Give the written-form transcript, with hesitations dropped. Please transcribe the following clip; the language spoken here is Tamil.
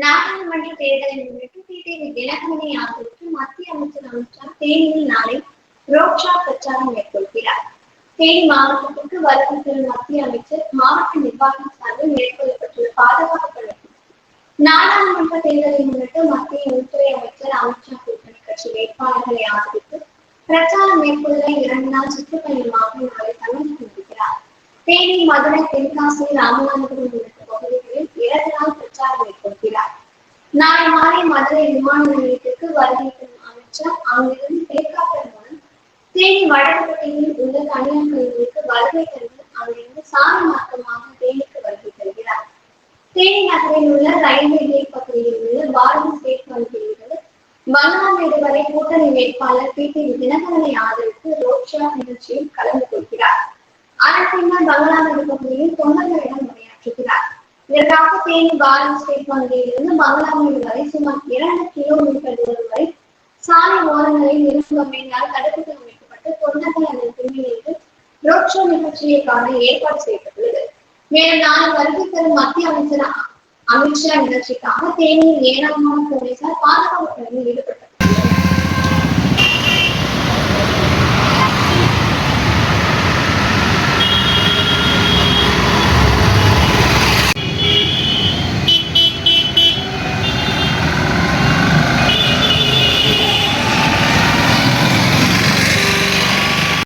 நாடாளுமன்ற தேர்தலை முன்னிட்டு டிடிவி தினகரனை ஆதரித்து மத்திய அமைச்சர் அமித் ஷா தேனியில் நாளை ரோட் ஷோ பிரச்சாரம் மேற்கொள்கிறார். தேனி மாவட்டத்திற்கு வருகை தரும் மத்திய அமைச்சர் மாவட்ட நிர்வாகம் சார்பில் மேற்கொள்ளப்பட்டுள்ள பாதுகாப்பு பணிகள் நாடாளுமன்ற தேர்தலை முன்னிட்டு மத்திய உள்துறை அமைச்சர் அமித் ஷா கூட்டணி கட்சி வேட்பாளர்களை ஆதரித்து பிரச்சாரம் மேற்கொள்ள 2 நாள் சுற்றுப்பயணமாக நாளை தமிழகம் இருக்கிறார். தேனி, மதுரை, தென்காசி, ராமநாதபுரம் உள்ளிட்ட பகுதிகளில் 2 நாள் பிரச்சாரம் மேற்கொள்கிறார். நாளை மாலை மதுரை விமான நிலையத்திற்கு வருகை தரும் அமைச்சர் அங்கிருந்து ஹெலிகாப்டர் மூலம் தேனி வடபகுதியில் உள்ள தனியார் கல்லூரிக்கு வருகை தந்து அங்கிருந்து சாலை மார்க்கமாக தேனிக்கு வருகை தருகிறார். தேனி நகரில் உள்ள ரயில்வே கேட் பகுதியில் உள்ள பாரதி ஸ்டேட் வங்கியிலிருந்து பங்களாமேடு வரை கூட்டணி வேட்பாளர் டிடிவி தினகரனை ஆதரித்து ரோட் ஷோ நிகழ்ச்சியில் கலந்து கொள்கிறார். அதன் பின்னர் பங்களாமேடு பகுதியில் தொண்டர்களிடம் உரையாற்றுகிறார். இதற்காக தேனி பாரதி ஸ்டேட் வங்கியிலிருந்து பங்களாமேடு வரை சுமார் 2 கிலோமீட்டர் தூரம் வரை சாலை ஓரங்களில் இரும்பமையினால் தடுப்புகள் அமைக்கப்பட்டு தொண்டர்கள் அதன் பின்னணியில் ரோட் ஷோ நிகழ்ச்சியை காண ஏற்பாடு செய்யப்பட்டுள்ளது. மேலும் நாளை வருகை தரும் மத்திய அமைச்சர் அமித் ஷா நிகழ்ச்சிக்காக தேனியில் ஏராளமான போலீசார் பாதுகாப்பு பணியில் ஈடுபட்டு